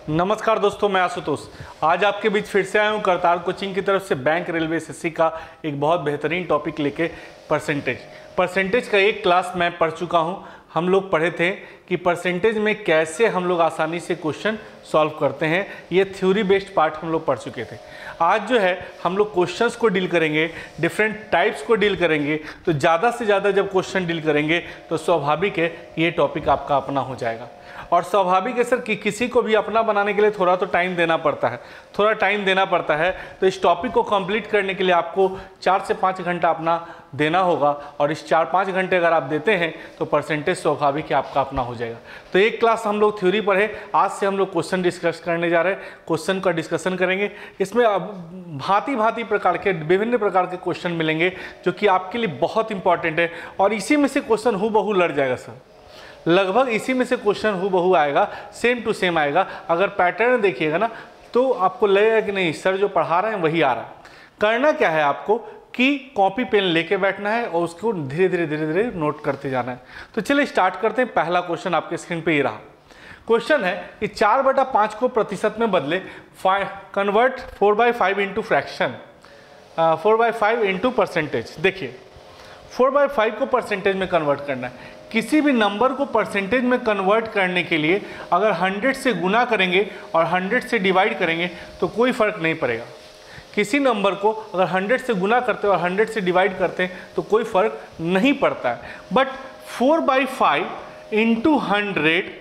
नमस्कार दोस्तों, मैं आशुतोष आज आपके बीच फिर से आया हूँ करतार कोचिंग की तरफ से बैंक रेलवे एसएससी का एक बहुत बेहतरीन टॉपिक लेके परसेंटेज का एक क्लास मैं पढ़ चुका हूँ। हम लोग पढ़े थे कि परसेंटेज में कैसे हम लोग आसानी से क्वेश्चन सॉल्व करते हैं। ये थ्योरी बेस्ड पार्ट हम लोग पढ़ चुके थे। आज जो है हम लोग क्वेश्चंस को डील करेंगे, डिफरेंट टाइप्स को डील करेंगे। तो ज़्यादा से ज़्यादा जब क्वेश्चन डील करेंगे तो स्वाभाविक है ये टॉपिक आपका अपना हो जाएगा। और स्वाभाविक है सर कि किसी को भी अपना बनाने के लिए थोड़ा तो टाइम देना पड़ता है। तो इस टॉपिक को कंप्लीट करने के लिए आपको 4 से 5 घंटा अपना देना होगा। और इस 4-5 घंटे अगर आप देते हैं तो परसेंटेज स्वाभाविक है आपका अपना हो जाएगा। तो एक क्लास हम लोग थ्योरी पढ़े, आज से हम लोग क्वेश्चन डिस्कस करने जा रहे हैं। क्वेश्चन का डिस्कशन करेंगे। इसमें अब भांति प्रकार के विभिन्न प्रकार के क्वेश्चन मिलेंगे जो कि आपके लिए बहुत इंपॉर्टेंट है। और इसी में से क्वेश्चन हूबहू लड़ जाएगा सर, लगभग इसी में से क्वेश्चन हूबहू आएगा, सेम टू सेम आएगा। अगर पैटर्न देखिएगा ना तो आपको लगेगा कि नहीं सर जो पढ़ा रहे हैं वही आ रहा है। करना क्या है आपको कि कॉपी पेन लेके बैठना है और उसको धीरे धीरे नोट करते जाना है। तो चलिए स्टार्ट करते हैं। पहला क्वेश्चन आपके स्क्रीन पे ये रहा। क्वेश्चन है कि 4/5 को प्रतिशत में बदले, convert 4/5 into fraction, 4/5 into percentage. देखिए 4/5 को परसेंटेज में कन्वर्ट करना है। किसी भी नंबर को परसेंटेज में कन्वर्ट करने के लिए अगर 100 से गुना करेंगे और 100 से डिवाइड करेंगे तो कोई फ़र्क नहीं पड़ेगा। किसी नंबर को अगर 100 से गुना करते हैं और 100 से डिवाइड करते हैं तो कोई फ़र्क नहीं पड़ता है। बट 4/5 इंटू 100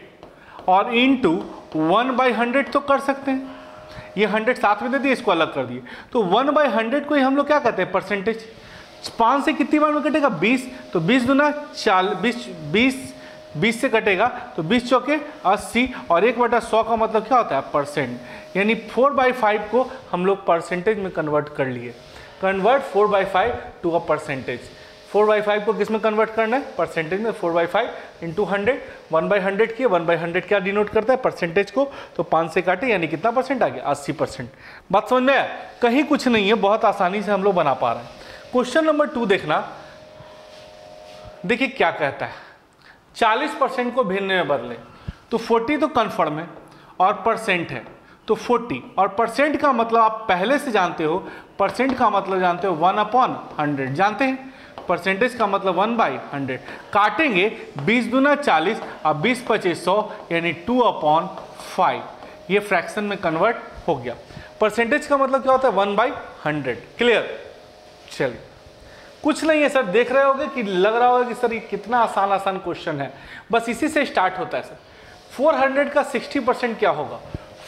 और इंटू 1/100 तो कर सकते हैं। ये 100 साथ में दे दिए, इसको अलग कर दिए। तो 1/100 को ही हम लोग क्या कहते हैं, परसेंटेज। 5 से कितनी बार में कटेगा, 20। तो 20 दूना 20 से कटेगा तो 20 चौके 80 और 1/100 का मतलब क्या होता है, परसेंट। यानी 4/5 को हम लोग परसेंटेज में कन्वर्ट कर लिए। Convert 4/5 to a percentage. 4/5 को किस में कन्वर्ट करना है, परसेंटेज में। 4/5 इंटू 100, 1/100 किए। 1/100 क्या डिनोट करता है, परसेंटेज को। तो 5 से काटे यानी कितना परसेंट आ गया, 80%। बात समझ में आया? कहीं कुछ नहीं है, बहुत आसानी से हम लोग बना पा रहे हैं। क्वेश्चन नंबर 2 देखना। देखिए क्या कहता है, 40% को भिन्न में बदले। तो 40 तो कन्फर्म है और परसेंट है तो 40। और परसेंट का मतलब आप पहले से जानते हो, परसेंट का मतलब जानते हो 1/100 जानते हैं। परसेंटेज का मतलब 1/100। काटेंगे 20 दूना 40 और 20×5 100 यानी 2/5। ये फ्रैक्शन में कन्वर्ट हो गया। परसेंटेज का मतलब क्या होता है, 1/100। क्लियर? चलिए कुछ नहीं है सर, देख रहे होगे कि लग रहा होगा कि सर ये कितना आसान क्वेश्चन है। बस इसी से स्टार्ट होता है सर। 400 का 60% क्या होगा,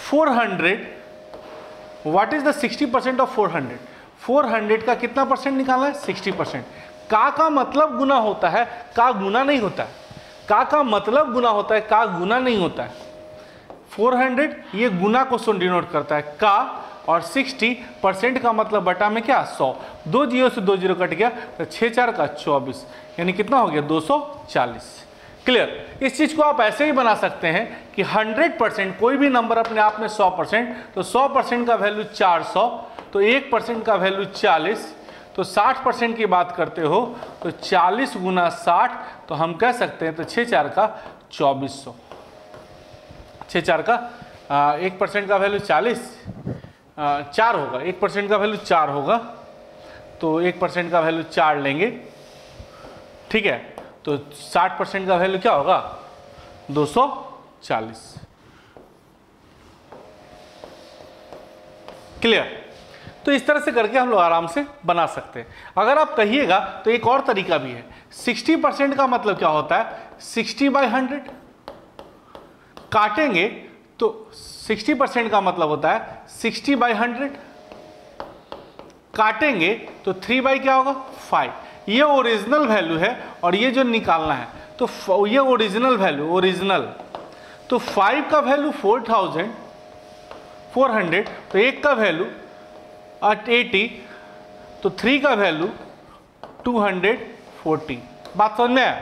400 व्हाट इज द 60% ऑफ 400? 400 का कितना परसेंट निकालना है, 60%। का मतलब गुना होता है, का गुना नहीं होता है। का मतलब गुना होता है, का गुना नहीं होता है। 400 ये गुना को डिनोट करता है का, और 60% का मतलब बटा में क्या, 100। 2 0 से 2 0 कट गया तो 6 4 का 24 यानी कितना हो गया, 240। क्लियर? इस चीज़ को आप ऐसे ही बना सकते हैं कि 100% कोई भी नंबर अपने आप में 100%, तो 100% का वैल्यू 400, तो 1% का वैल्यू 40। तो 60% की बात करते हो तो 40 गुना 60, तो हम कह सकते हैं तो 6 4 का 2400। 6 4 का 1% का वैल्यू 40 4 होगा, 1% का वैल्यू 4 होगा। तो 1% का वैल्यू 4 लेंगे, ठीक है। तो 60% का वैल्यू क्या होगा, 240। क्लियर? तो इस तरह से करके हम लोग आराम से बना सकते हैं। अगर आप कहिएगा तो एक और तरीका भी है। 60% का मतलब क्या होता है, 60/100। काटेंगे तो 60% का मतलब होता है 60/100। काटेंगे तो 3 क्या होगा, 5। ये ओरिजिनल वैल्यू है और ये जो निकालना है तो ये ओरिजिनल वैल्यू, ओरिजिनल। तो 5 का वैल्यू 4400, तो 1 का वैल्यू 80, तो 3 का वैल्यू 240। बात समझ में आया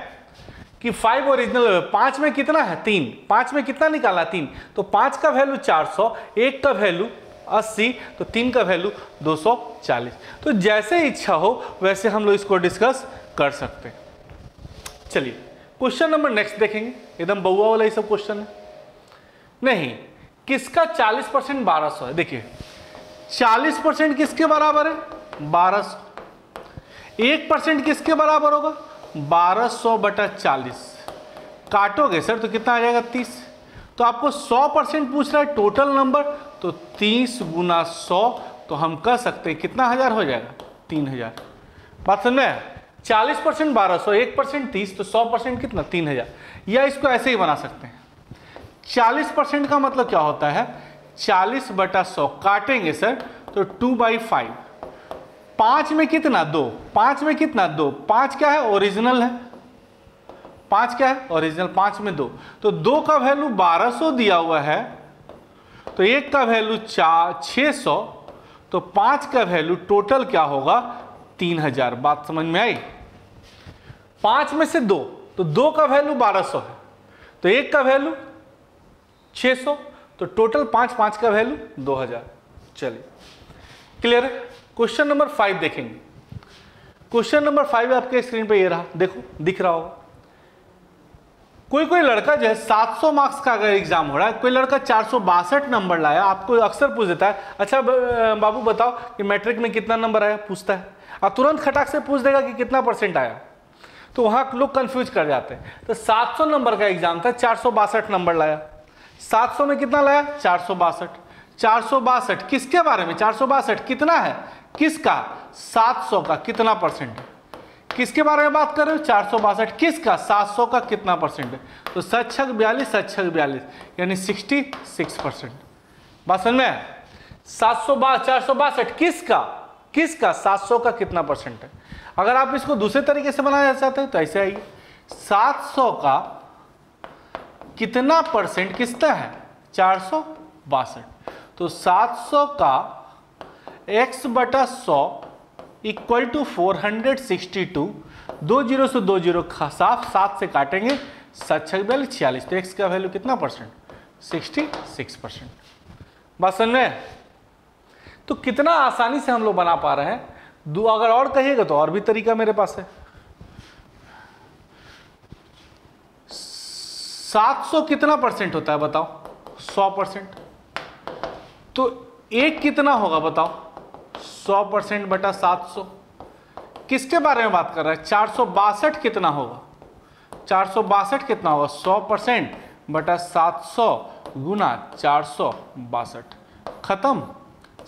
कि 5 ओरिजिनल, 5 में कितना है, 3। 5 में कितना निकाला, 3। तो 5 का वैल्यू 400, 1 का वैल्यू 80, तो 3 का वैल्यू 240। तो जैसे इच्छा हो वैसे हम लोग इसको डिस्कस कर सकते हैं। चलिए क्वेश्चन नंबर नेक्स्ट देखेंगे। एकदम बउआ वाला ये सब क्वेश्चन है नहीं। किसका 40% 1200 है? देखिए 40% किसके बराबर है? 1200। 1% किसके बराबर होगा? 1200 बटा 40। काटोगे सर तो कितना आ जाएगा? 30। तो आपको 100% पूछ रहा है टोटल नंबर, तो 30 गुना 100, तो हम कह सकते हैं कितना हजार हो जाएगा? 3000। बात समझ में? 40% 1200, 1% 30, तो 100% कितना? 3000। या इसको ऐसे ही बना सकते हैं, 40% का मतलब क्या होता है? 40 बटा 100, काटेंगे सर तो 2/5। 5 में कितना? 2। 5 में कितना? 2। 5 क्या है? ओरिजिनल है। 5 क्या है? ओरिजिनल। 5 में 2, तो 2 का वैल्यू 1200 दिया हुआ है, तो 1 का वैल्यू 600, तो 5 का वैल्यू टोटल क्या होगा? 3000। बात समझ में आई? 5 में से 2, तो 2 का वैल्यू 1200 है, तो 1 का वैल्यू 600, तो टोटल 5 का वैल्यू 2000। चलिए क्लियर है? क्वेश्चन नंबर 5 देखेंगे। क्वेश्चन नंबर 5 आपके स्क्रीन पे ये रहा, देखो दिख रहा होगा। कोई लड़का जो है 700 मार्क्स का अगर एग्जाम हो रहा है, कोई लड़का 462 नंबर लाया, आपको अक्सर पूछ देता है, अच्छा बाबू बताओ कि मैट्रिक में कितना नंबर आया, पूछता है, और तुरंत खटाक से पूछ देगा कि कितना परसेंट आया, तो वहाँ लोग कंफ्यूज कर जाते हैं। तो 700 नंबर का एग्जाम था, 462 नंबर लाया। 700 में कितना लाया? 462। 462 किसके बारे में? 462 कितना है? किसका? 700 का कितना परसेंट है? किसके बारे में बात कर रहे हो? 462 किसका? 700 का कितना परसेंट है? तो 7×6=42, यानी 66%। बात समझ में? 462 किसका? 700 का कितना परसेंट है? अगर आप इसको दूसरे तरीके से बनाना चाहते हैं तो ऐसे आइए, 700 का कितना परसेंट किसका है? 462। तो 700 का x/100 = 462। 2 0 से 2 0 साफ, 7 से काटेंगे, 7×6=42, तो x का वैल्यू कितना परसेंट? 66%। बात समझ में? तो कितना आसानी से हम लोग बना पा रहे हैं। अगर और कहिएगा तो और भी तरीका मेरे पास है। 700 कितना परसेंट होता है बताओ? 100%। तो एक कितना होगा बताओ? 100% बटा 700। किसके बारे में बात कर रहा है? 462 कितना होगा? 462 कितना होगा? 100% बटा 700 गुना 462। खत्म।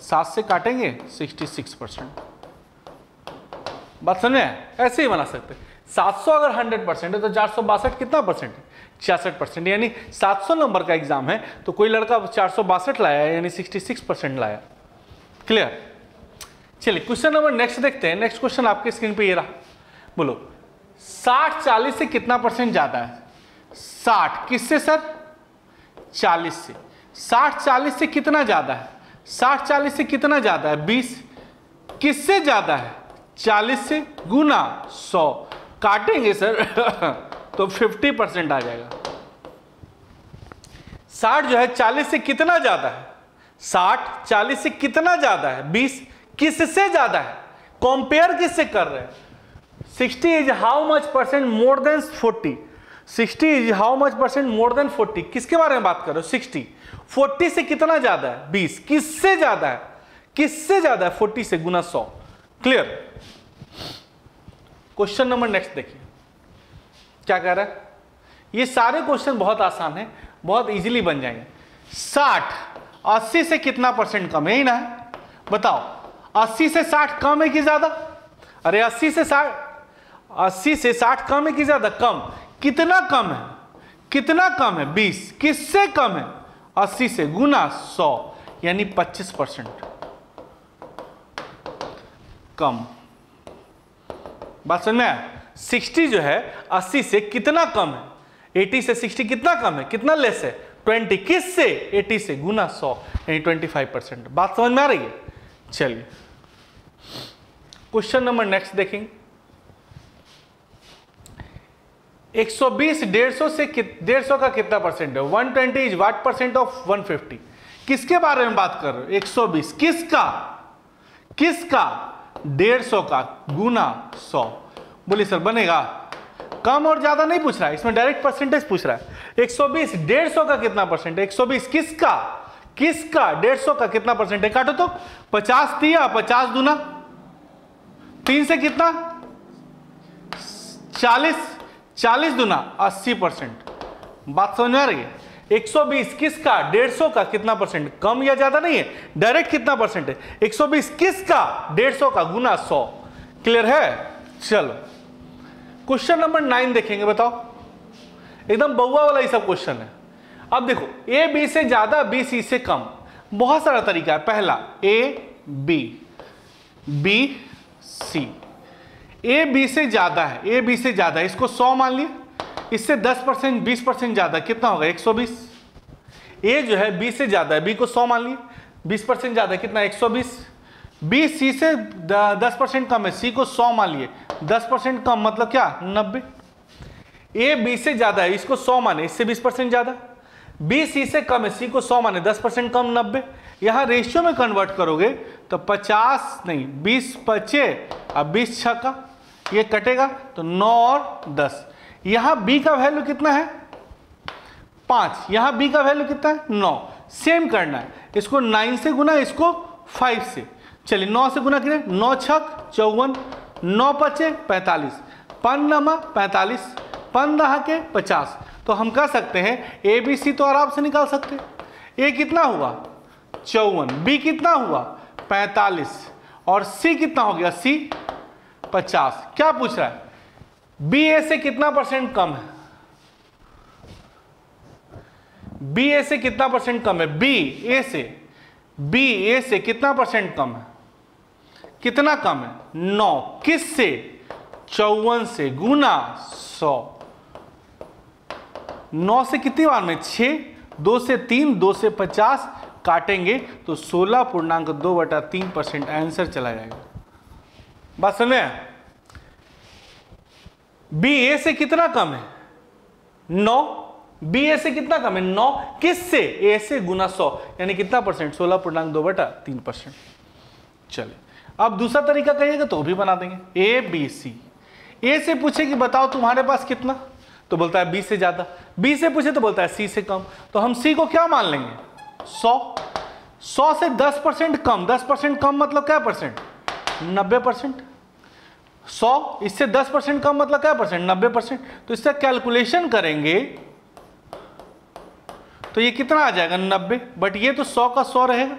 7 से काटेंगे, 66%। बात समझे? ऐसे ही बना सकते हैं। 700 अगर 100% है तो 462 कितना परसेंट है? 66%। यानी 700 नंबर का एग्जाम है तो कोई लड़का 462 लाया है, यानी 66% लाया। क्लियर? चलिए क्वेश्चन नंबर नेक्स्ट देखते हैं। नेक्स्ट क्वेश्चन आपके स्क्रीन पे ये रहा। बोलो 60-40 से कितना परसेंट ज्यादा है? 60 किससे सर? 40 से। 60-40 से कितना ज्यादा है? 60-40 से कितना ज्यादा है? 20। किससे ज्यादा है? 40 से गुना 100, काटेंगे सर तो 50% आ जाएगा। 60 जो है 40 से कितना ज्यादा है? 60 40 से कितना ज्यादा है? 20। किससे ज्यादा है? कंपेयर किससे कर रहे हैं? 60 is how much percent more than 40। 60 is how much percent more than 40। किसके बारे में बात कर रहे हो? 60। 40 से कितना ज्यादा है? 20। किससे ज्यादा है? किससे ज्यादा है? 40 से गुना 100। क्लियर? क्वेश्चन नंबर नेक्स्ट देखिए क्या कह रहा है। ये सारे क्वेश्चन बहुत आसान है, बहुत इजीली बन जाएंगे। 60 80 से कितना परसेंट कम है? ही ना है? बताओ 80 से 60 कम है कि ज्यादा? अरे 80 से 60 कम है कि ज्यादा? कम। कितना कम है? कितना कम है? 20। किससे कम है? 80 से गुना 100, यानी 25% कम। बात समझ में आया? 60 जो है 80 से कितना कम है? 80 से 60 कितना कम है? कितना लेस है? 20। किससे? 80 से गुना 100, यानी 25%। बात समझ में आ रही है? चलिए क्वेश्चन नंबर नेक्स्ट देखेंगे। 120 150 से 150 का कितना परसेंट है? 120 इज व्हाट परसेंट ऑफ 150? किसके बारे में बात कर रहे हो? 120 किसका? किसका? 150 का गुना 100। बोलिए सर बनेगा? कम और ज्यादा नहीं पूछ रहा है, इसमें डायरेक्ट परसेंटेज पूछ रहा है। 120 150 का कितना परसेंट है? 120 किसका? किसका 150 का कितना परसेंट है? काटो तो 50 दिया, 50 दूना 3 से कितना 40, 40 दूना 80%। बात समझ में आ रही है? 120 किसका 150 का कितना परसेंट? कम या ज्यादा नहीं है, डायरेक्ट कितना परसेंट है? 120 किसका 150 का गुना 100। क्लियर है? चलो क्वेश्चन नंबर 9 देखेंगे। बताओ, एकदम बउआ वाला ही सब क्वेश्चन है। अब देखो, ए बी से ज्यादा, बी सी से कम, बहुत सारा तरीका है। पहला A B, B C, A B से ज्यादा है, ए बी से ज्यादा है, इसको 100 मान लिया। इससे 10% 20% ज्यादा कितना होगा? 120। ए जो है बी से ज्यादा है, बी को 100 मान लिया, 20% ज्यादा कितना? 120। बी सी से 10% कम है, सी को 100 मान लिए, 10% कम मतलब क्या? 90। ए बी से ज्यादा है, इसको 100 माने, इससे 20% ज्यादा। बी सी से कम है, सी को 100 माने, 10% कम 90। यहां रेशियो में कन्वर्ट करोगे तो 50 नहीं 20 बचे, अब 20 छक्का, ये कटेगा तो 9 और 10। यहां बी का वैल्यू कितना है? 5। यहां बी का वैल्यू कितना है? 9। सेम करना है, इसको 9 से गुना, इसको 5 से। चलिए 9 से गुना करें, 9 छक 54, 9 पचे 45, 5 नमा 45, 15 के 50। तो हम कह सकते हैं ए बी सी तो आराम से निकाल सकते हैं। ए कितना हुआ? 54, बी कितना हुआ? 45, और सी कितना हो गया? सी 50। क्या पूछ रहा है? बी ए से कितना परसेंट कम है? बी ए से कितना परसेंट कम है? बी ए से, बी ए से कितना परसेंट कम है? कितना कम है? 9। किस से? 54 से गुना 100। 9 से कितनी बार में? 6, 2 से 3, 2 से 50 काटेंगे तो 16.2/3% आंसर चला जाएगा। बात समझ में? बी ए से कितना कम है? 9। बी ए से कितना कम है? 9। किस से? ए से गुना 100, यानी कितना परसेंट? 16.2/3%। चलिए अब दूसरा तरीका कहिएगा तो भी बना देंगे। ए बी सी, ए से पूछे कि बताओ तुम्हारे पास कितना, तो बोलता है बी से ज्यादा। बी से पूछे तो बोलता है सी से कम। तो हम सी को क्या मान लेंगे? 100। 100 से 10% कम, 10% कम मतलब क्या परसेंट? 90%। 100 इससे 10% कम मतलब क्या परसेंट? 90%। तो इससे कैलकुलेशन करेंगे तो ये कितना आ जाएगा? 90। बट ये तो 100 का 100 रहेगा।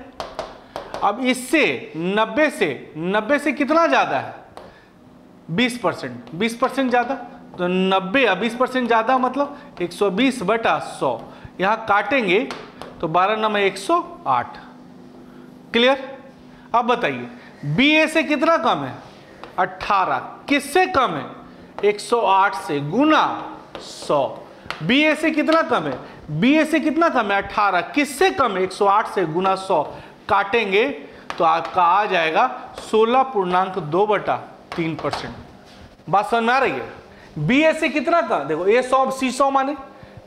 अब इससे 90 से कितना ज्यादा है? 20%। 20% ज्यादा, तो 90 या 20% ज्यादा मतलब 120/100। यहां काटेंगे तो 12 9 108। क्लियर? अब बताइए बी ए से कितना कम है? 18। किससे कम है? 108 से गुना 100। बी ए से कितना कम है? बी ए से कितना कम है? 18। किससे कम है? 108 से गुना 100। काटेंगे तो आपका आ जाएगा 16.2/3%। बात समझ में आ रही है? बी ए से कितना कम? देखो ए 100, सी 100 माने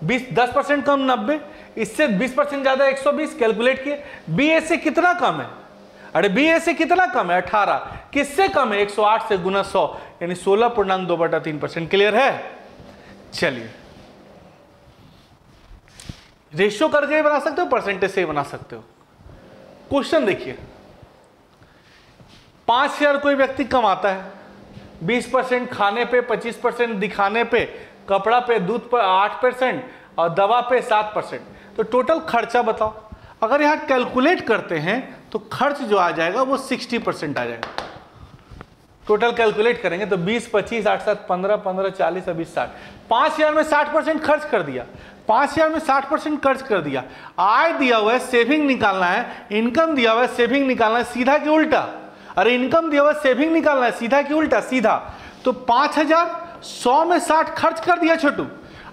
10% कम 90, इससे 20% ज्यादा 120। कैलकुलेट किए, बी ए से कितना कम है? अरे बी ए से कितना कम है? 18। किससे कम है? 108 से गुना 100, यानी 16.2/3%। क्लियर है? चलिए रेशियो करके भी बना सकते हो, परसेंटेज से भी बना सकते हो। क्वेश्चन देखिए, 5000 कोई व्यक्ति कमाता है, 20% खाने पे, 25% दिखाने पे, कपड़ा पे, दूध पर 8% और दवा पे 7%। तो टोटल खर्चा बताओ। अगर यहाँ कैलकुलेट करते हैं तो खर्च जो आ जाएगा वो 60% आ जाएगा। टोटल कैलकुलेट करेंगे तो 20, 25, 8, 7, 15, 15, 40, 20, 60। 5000 में 60% खर्च कर दिया। 5000 में 60% खर्च कर दिया। आय दिया हुआ है, सेविंग निकालना है। इनकम दिया हुआ है, सेविंग निकालना है। सीधा कि उल्टा? अरे इनकम दिया हुआ है, सेविंग निकालना है। सीधा कि उल्टा? सीधा। तो 5000 100 में 60 खर्च कर दिया छोटू।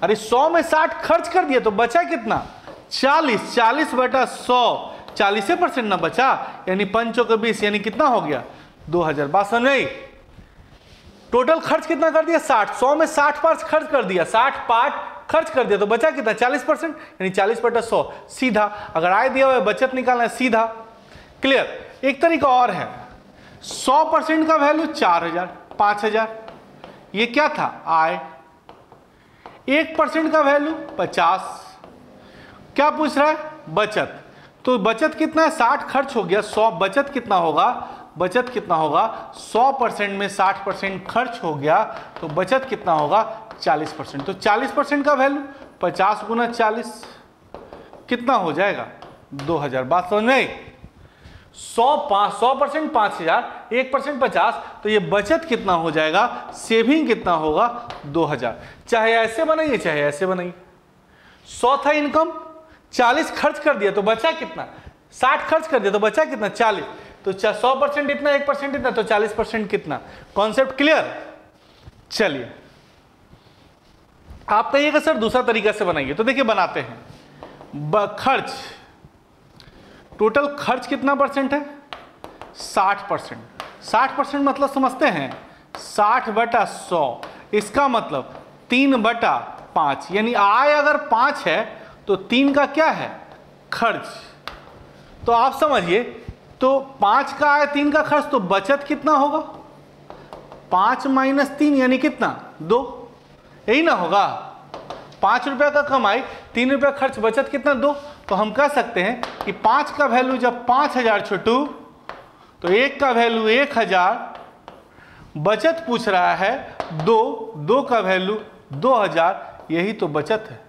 अरे 100 में 60 खर्च कर दिया तो बचा कितना? 40। 40/100, 40% ना बचा, यानी 5 के 20, यानी कितना हो गया? 2000। बात समझ में आई? टोटल खर्च कितना कर दिया? 60। 100 में 60 पार्ट खर्च कर दिया, 60 पार्ट खर्च कर दिया तो बचा कितना? 40%, यानी 40/100। सीधा। अगर आय दिया हुआ है, बचत निकालना है, सीधा। क्लियर? एक तरीका और है, 100% का वैल्यू 4000, 5000, ये क्या था? आय। 1% का वैल्यू 50, क्या पूछ रहा है? बचत। तो बचत कितना है, 60 खर्च हो गया, 100 बचत कितना होगा, बचत कितना होगा, 100% में 60% खर्च हो गया तो बचत कितना होगा, 40%। तो 40% का वैल्यू 50 गुना 40 कितना हो जाएगा, 2000। बात समझ में आई? 100% 5000, 1% 50, तो ये बचत कितना हो जाएगा, सेविंग कितना होगा, 2000। चाहे ऐसे बनाइए चाहे ऐसे बनाइए। 100 था इनकम, 40 खर्च कर दिया तो बचा कितना, 60 खर्च कर दिया तो बचा कितना, 40। तो 100% इतना, 1% इतना, तो 40% कितना। Concept clear? चलिए आप कहिएगा सर दूसरा तरीका से बनाइए। तो देखिए बनाते हैं। खर्च, टोटल खर्च कितना परसेंट है, 60%। 60% मतलब समझते हैं, 60/100, इसका मतलब 3/5, यानी आय अगर 5 है तो 3 का क्या है, खर्च। तो आप समझिए, तो 5 का आय 3 का खर्च, तो बचत कितना होगा, 5 - 3 यानी कितना, 2, यही ना होगा। 5 रुपये का कमाई, 3 रुपये खर्च, बचत कितना, 2। तो हम कह सकते हैं कि 5 का वैल्यू जब 5000 छोटू, तो 1 का वैल्यू 1000, बचत पूछ रहा है 2 का वैल्यू 2000, यही तो बचत है।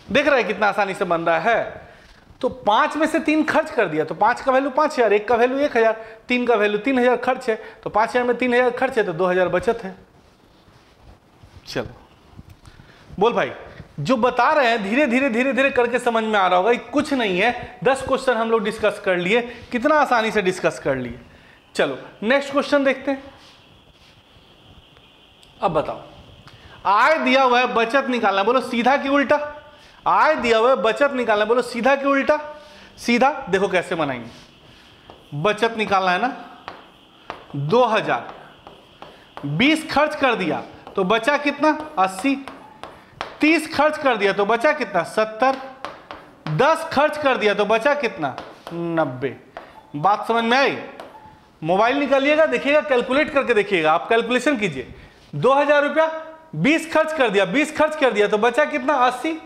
देख रहे हैं कितना आसानी से बन रहा है। तो 5 में से 3 खर्च कर दिया, तो 5 का वैल्यू 5000, 1 का वैल्यू 1000, 3 का वैल्यू 3000 खर्च है, तो 5000 में 3000 खर्च है तो 2000 बचत है। चलो बोल भाई, जो बता रहे हैं धीरे धीरे धीरे धीरे करके समझ में आ रहा होगा, कुछ नहीं है। 10 क्वेश्चन हम लोग डिस्कस कर लिए, कितना आसानी से डिस्कस कर लिए। चलो नेक्स्ट क्वेश्चन देखते हैं। अब बताओ, आय दिया हुआ है, बचत निकालना है, बोलो सीधा कि उल्टा। आय दिया हुआ है, बचत निकालना है, बोलो सीधा कि उल्टा। सीधा। देखो कैसे बनाएंगे, बचत निकालना है ना, 2000, 20 खर्च कर दिया तो बचा कितना, 80, 30 खर्च कर दिया तो बचा कितना, 70, 10 खर्च कर दिया तो बचा कितना, 90। बात समझ में आई? मोबाइल निकालिएगा, देखिएगा, कैलकुलेट करके देखिएगा, आप कैलकुलेशन कीजिए। 2000 रुपया, 20 खर्च कर दिया, 20 खर्च कर दिया तो बचा कितना, 80,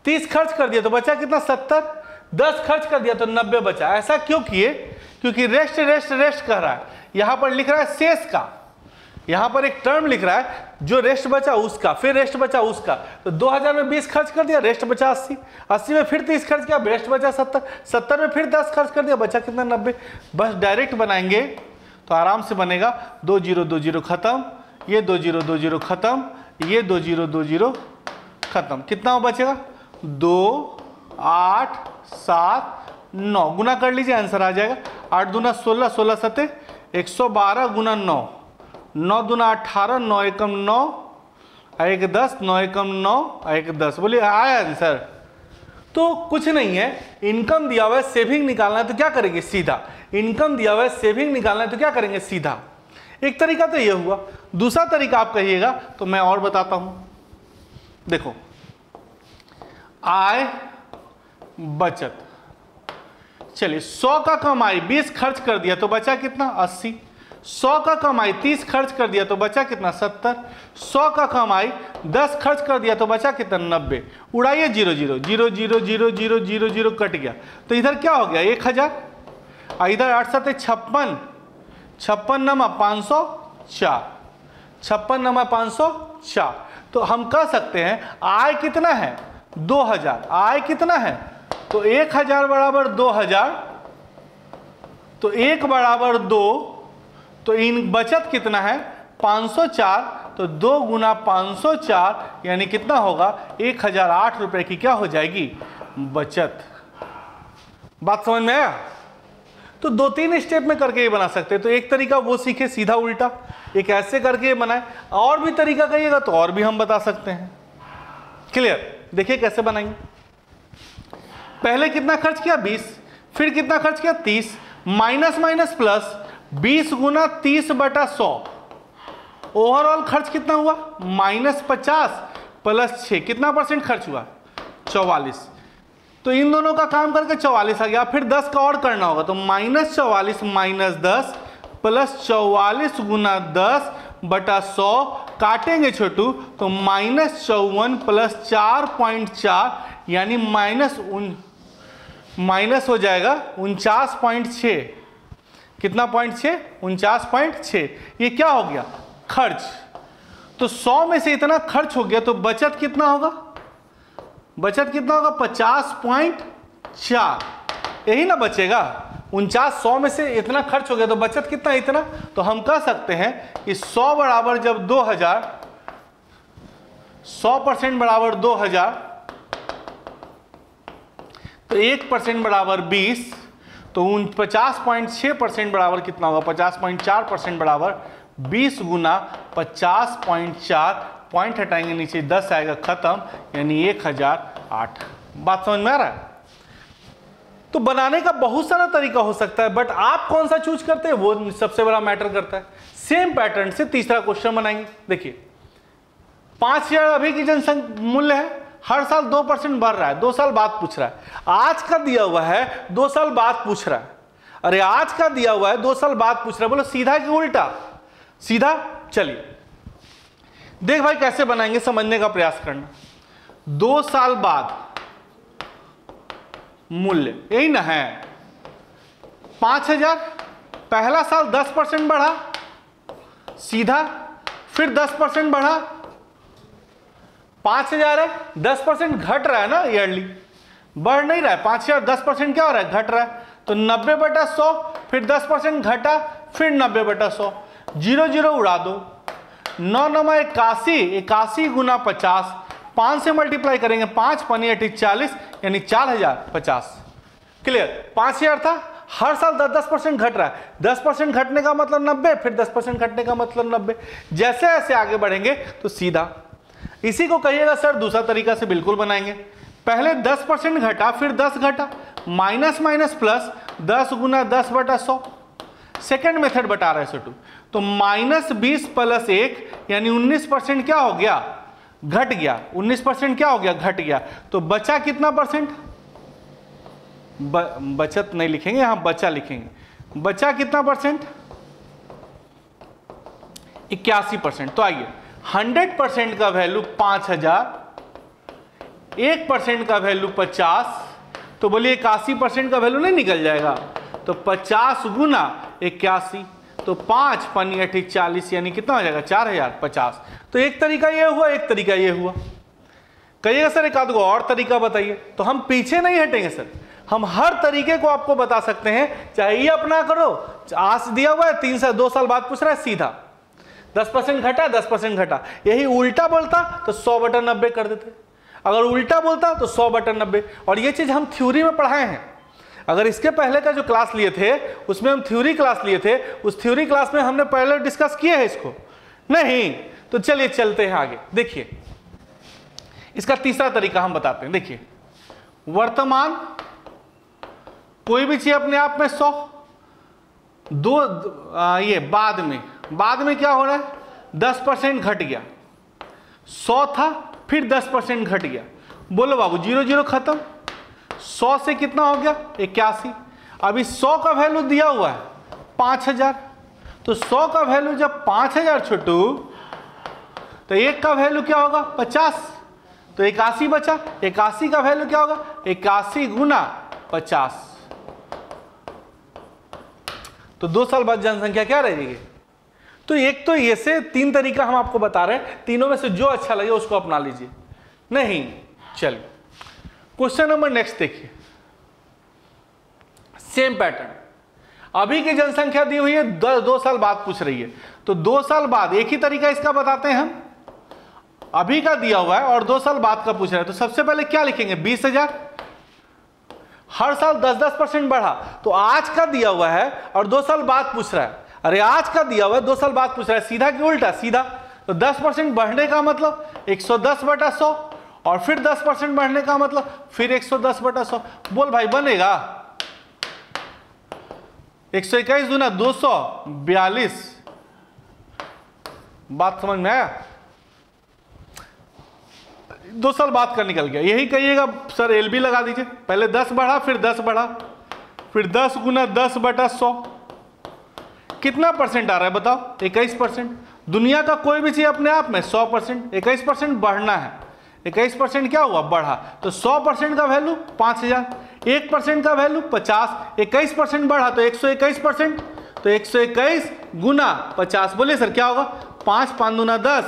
30 खर्च कर दिया तो बचा कितना, 70, 10 खर्च कर दिया तो 90 बचा। ऐसा क्यों किए? क्योंकि रेस्ट रेस्ट रेस्ट कह रहा है, यहां पर लिख रहा है शेष का, यहां पर एक टर्म लिख रहा है, जो रेस्ट बचा उसका, फिर रेस्ट बचा उसका। तो 2000 में 20 खर्च कर दिया, रेस्ट बचा 80, 80 में फिर 30 खर्च किया, रेस्ट बचा 70, 70 में फिर 10 खर्च कर दिया, बचा कितना, 90। बस डायरेक्ट बनाएंगे तो आराम से बनेगा। 2 0 2 0 खत्म, ये 2 0 2 0 खत्म, ये 2 0 2 0 खत्म। कितना बचेगा, 2 8 7 9, गुना कर लीजिए, आंसर आ जाएगा। 8 दूना 16, 16 सते 112 गुना 9, 9 दूना 18, 9 एकम 9, 1 10, 9 एकम 9, 1 10। बोलिए आया आंसर। तो कुछ नहीं है, इनकम दिया हुआ है, सेविंग निकालना है तो क्या करेंगे, सीधा। इनकम दिया हुआ है, सेविंग निकालना है तो क्या करेंगे, सीधा। एक तरीका तो ये हुआ। दूसरा तरीका आप कहिएगा तो मैं और बताता हूं। देखो, आय बचत, चलिए 100 का कमाई 20 खर्च कर दिया तो बचा कितना, 80। 100 का कमाई 30 खर्च कर दिया तो बचा कितना, 70। 100 का कमाई 10 खर्च कर दिया तो बचा कितना, 90। उड़ाइए 0 0 0 0 0 0 0 0 कट गया, तो इधर क्या हो गया, 1000, इधर 8 7 56, 56 नमा 504, 56 नमा 504। तो हम कह सकते हैं आय कितना है, 2000। आय कितना है, तो 1000 बराबर 2000, तो 1 बराबर 2, तो इन बचत कितना है, 504, तो 2 गुना 504 यानी कितना होगा, 1008 रुपए की क्या हो जाएगी, बचत। बात समझ में आया? तो 2-3 स्टेप में करके ये बना सकते हैं। तो एक तरीका वो सीखे सीधा उल्टा, एक ऐसे करके ये बनाए, और भी तरीका कहिएगा तो और भी हम बता सकते हैं। क्लियर? देखिए कैसे बनाएंगे। पहले कितना खर्च किया, 20, फिर कितना खर्च किया, 30, माइनस माइनस प्लस, 20 गुना 30/100, ओवरऑल खर्च कितना हुआ, -50 प्लस 6, कितना परसेंट खर्च हुआ, 44। तो इन दोनों का काम करके 44 आ गया। फिर 10 का और करना होगा, तो -44 माइनस 10 प्लस 44 गुना 10/100, काटेंगे छोटू तो -54 प्लस 4.4 यानी माइनस हो जाएगा 49.6। कितना 0.6? 49.6। ये क्या हो गया? खर्च। तो 100 में से इतना खर्च हो गया तो बचत कितना होगा? बचत कितना होगा? 50.4। यही ना बचेगा। 49 में से इतना खर्च हो गया तो बचत कितना? इतना। तो हम कह सकते हैं कि 100 बराबर जब 2000, 100% बराबर 2000, तो 1% बराबर 20, तो 50.6% बराबर कितना होगा? 50.4% बराबर 20 गुना 50.4, पॉइंट हटाएंगे नीचे 10 आएगा, खत्म, यानी 1008। बात समझ में आ रहा है? तो बनाने का बहुत सारा तरीका हो सकता है, बट आप कौन सा चूज करते हैं वो सबसे बड़ा मैटर करता है। सेम पैटर्न से तीसरा क्वेश्चन बनाएंगे। देखिए 5000 अभी की जनसंख्या मूल्य है, हर साल 2% बढ़ रहा है, 2 साल बाद पूछ रहा है। आज का दिया हुआ है, 2 साल बाद पूछ रहा है। अरे आज का दिया हुआ है, 2 साल बाद पूछ रहा है, बोलो सीधा कि उल्टा? सीधा। चलिए देख भाई कैसे बनाएंगे, समझने का प्रयास करना। 2 साल बाद मूल्य, यही ना है 5000, पहला साल 10% बढ़ा, सीधा, फिर 10% बढ़ा, 5000 है, 10% घट रहा है ना ईयरली, बढ़ नहीं रहा है। 5000 10% क्या हो रहा है? घट रहा है। तो 90/100, फिर 10% घटा, फिर 90/100, 0 0 उड़ा दो, 9 9 81, 81 गुना 50, 5 से मल्टीप्लाई करेंगे, 5 5 8 40, यानी 4050। क्लियर? 5000 था, हर साल 10% घट रहा है, 10% घटने का मतलब 90, फिर 10% घटने का मतलब 90। जैसे जैसे आगे बढ़ेंगे तो सीधा। इसी को कहिएगा सर दूसरा तरीका से बिल्कुल बनाएंगे। पहले 10% घटा, फिर 10 घटा, माइनस माइनस प्लस, 10 गुना 10/100। सेकेंड मेथड बता रहे हैं। तो -20 + 1 यानी 19% क्या हो गया? घट गया। 19% क्या हो गया? घट गया। तो बचा कितना परसेंट? बचत नहीं लिखेंगे यहां, बचा लिखेंगे। बचा कितना परसेंट? 81%। तो आइए 100% का वैल्यू 5000, 1% का वैल्यू 50, तो बोलिए 81% का वैल्यू नहीं निकल जाएगा? तो 50 गुना 81, तो 5 5 8 40, यानी कितना हो जाएगा? 4050। तो एक तरीका ये हुआ, एक तरीका ये हुआ। कहिएगा सर एक आध और तरीका बताइए। तो हम पीछे नहीं हटेंगे सर, हम हर तरीके को आपको बता सकते हैं। चाहे ये अपना करो, आज दिया हुआ है 3 से 2 साल बाद पूछ रहा है, सीधा 10% घटा, 10% घटा। यही उल्टा बोलता तो 100/90 कर देते। अगर उल्टा बोलता तो 100/90। और ये चीज हम थ्योरी में पढ़ाए हैं। अगर इसके पहले का जो क्लास लिए थे उसमें हम थ्योरी क्लास लिए थे, उस थ्योरी क्लास में हमने पहले डिस्कस किए हैं इसको नहीं। तो चलिए चलते हैं आगे। देखिए इसका तीसरा तरीका हम बताते हैं। देखिए वर्तमान कोई भी चीज अपने आप में 100, ये बाद में क्या हो रहा है? 10% घट गया। 100 था, फिर 10% घट गया। बोलो बाबू 0 0 खत्म। 100 से कितना हो गया? 81। अभी 100 का वैल्यू दिया हुआ है 5000। तो 100 का वैल्यू जब 5000 छोटू, तो 1 का वैल्यू क्या होगा? 50। तो 81 बचा। 81 का वैल्यू क्या होगा? 81 गुना 50। तो 2 साल बाद जनसंख्या क्या रहेगी? तो एक तो ये से 3 तरीका हम आपको बता रहे हैं, तीनों में से जो अच्छा लगे उसको अपना लीजिए। नहीं चलिए क्वेश्चन नंबर नेक्स्ट देखिए। सेम पैटर्न, अभी की जनसंख्या दी हुई है, 2 साल बाद पूछ रही है। तो 2 साल बाद एक ही तरीका इसका बताते हैं हम। अभी का दिया हुआ है और 2 साल बाद का पूछ रहा है। तो सबसे पहले क्या लिखेंगे? 20000। हर साल 10% बढ़ा। तो आज का दिया हुआ है और 2 साल बाद पूछ रहा है। अरे आज का दिया हुआ है, 2 साल बाद पूछ रहा है, सीधा कि उल्टा? सीधा। तो 10% बढ़ने का मतलब 110/100, और फिर 10% बढ़ने का मतलब फिर 110/100। बोल भाई बनेगा? 121 दूना 242। बात समझ में आया? 2 साल बाद का निकल गया। यही कहिएगा सर एलबी लगा दीजिए। पहले 10 बढ़ा, फिर 10 बढ़ा, फिर 10 गुना 10/100। कितना परसेंट आ रहा है बताओ? 21%। दुनिया का कोई भी चीज अपने आप में 100%, 21% बढ़ना है। 21% क्या हुआ, बढ़ा। तो 100% का वैल्यू 5000, 1% का वैल्यू 50, 21% बढ़ा तो 121%, तो 121 गुना 50। बोलिए सर क्या होगा, 5 5 दूना 10,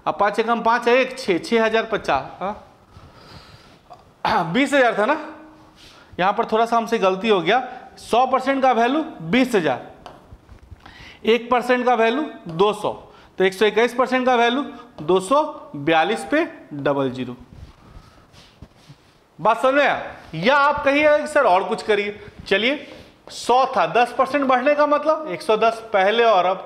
अब 5 एकम 5 है 1, 6, 6050, 20,000 था ना, यहाँ पर थोड़ा सा हमसे गलती हो गया। 100% का वैल्यू 20,000, 1% का वैल्यू 200, तो 121% का वैल्यू 242 पे 00। बात समझ में आया? या आप कहिए सर और कुछ करिए। चलिए 100 था, 10% बढ़ने का मतलब 110 पहले और अब,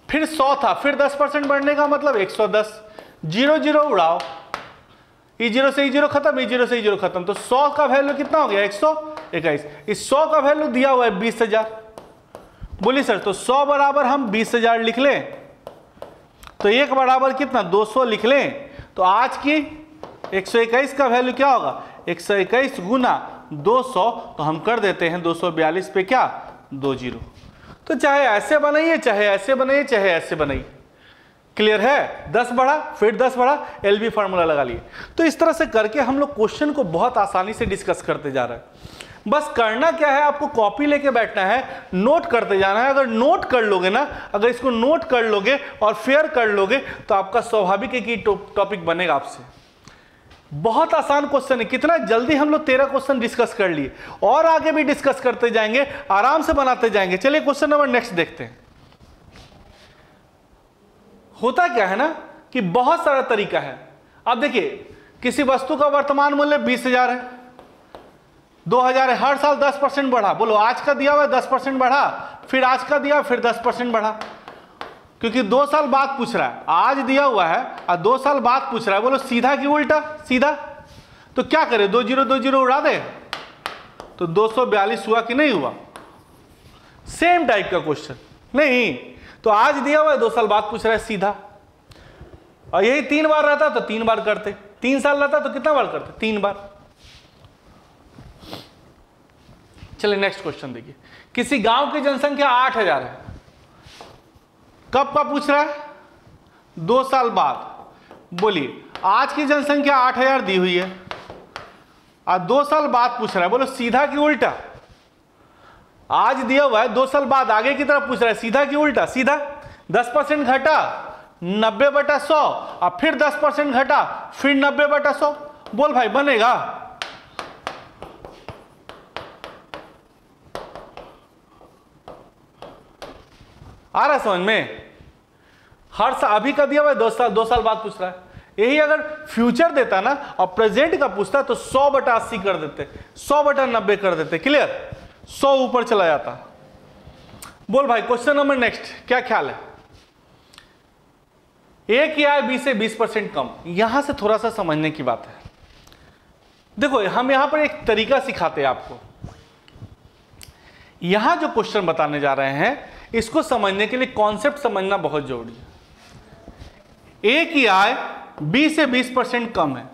फिर 100 था, फिर 10% बढ़ने का मतलब 110, 0 0 उड़ाओ, E0 से E0 खत्म, E0 से E0 खत्म, तो 100 का वैल्यू कितना हो गया 121। इस 100 का वैल्यू दिया हुआ है 20,000। बोलिए सर तो 100 बराबर हम 20,000 लिख लें, तो 1 बराबर कितना 200 लिख लें, तो आज की 121 का वैल्यू क्या होगा 121 गुना 200, तो हम कर देते हैं 242 पे क्या 20। तो चाहे ऐसे बनाइए, चाहे ऐसे बनाइए, चाहे ऐसे बनाइए। क्लियर है? 10 बढ़ा फिर 10 बढ़ा, एलबी फार्मूला लगा लिए। तो इस तरह से करके हम लोग क्वेश्चन को बहुत आसानी से डिस्कस करते जा रहे हैं। बस करना क्या है, आपको कॉपी लेके बैठना है, नोट करते जाना है। अगर नोट कर लोगे ना, अगर इसको नोट कर लोगे और फेयर कर लोगे, तो आपका स्वाभाविक है कि टॉपिक बनेगा आपसे। बहुत आसान क्वेश्चन है, कितना जल्दी हम लोग 13 क्वेश्चन डिस्कस कर लिए, और आगे भी डिस्कस करते जाएंगे, आराम से बनाते जाएंगे। चलिए क्वेश्चन नंबर नेक्स्ट देखते हैं। होता क्या है ना कि बहुत सारा तरीका है। अब देखिए किसी वस्तु का वर्तमान मूल्य 20,000 है, 2,000 है, हर साल 10% बढ़ा। बोलो आज का दिया हुआ 10% बढ़ा, फिर आज का दिया फिर 10% बढ़ा, क्योंकि 2 साल बाद पूछ रहा है। आज दिया हुआ है और 2 साल बाद पूछ रहा है। बोलो सीधा कि उल्टा? सीधा। तो क्या करें, 2 0 2 0 उड़ा दे, तो 242 हुआ कि नहीं हुआ? सेम टाइप का क्वेश्चन नहीं, तो आज दिया हुआ है 2 साल बाद पूछ रहा है, सीधा। और यही 3 बार रहता तो 3 बार करते, 3 साल रहता तो कितना बार करते? 3 बार। चलिए नेक्स्ट क्वेश्चन देखिए। किसी गांव की जनसंख्या 8,000 है, कब का पूछ रहा है? 2 साल बाद। बोलिए आज की जनसंख्या 8,000 दी हुई है और 2 साल बाद पूछ रहा है। बोलो सीधा कि उल्टा? आज दिया हुआ है, 2 साल बाद आगे की तरफ पूछ रहा है, सीधा कि उल्टा? सीधा। 10% घटा 90/100 और फिर 10% घटा फिर 90/100। बोल भाई बनेगा? आ रहा है समझ में? हर साल अभी का दिया हुआ है, 2 साल बाद पूछ रहा है। यही अगर फ्यूचर देता ना और प्रेजेंट का पूछता तो 100/80 कर देते, 100/90 कर देते। क्लियर? 100 ऊपर चला जाता। बोल भाई क्वेश्चन नंबर नेक्स्ट, क्या ख्याल है? ए की आय बी से 20% कम। यहां से थोड़ा सा समझने की बात है। देखो हम यहां पर एक तरीका सिखाते हैं आपको। यहां जो क्वेश्चन बताने जा रहे हैं, इसको समझने के लिए कॉन्सेप्ट समझना बहुत जरूरी है। ए की आय बी से 20% कम है।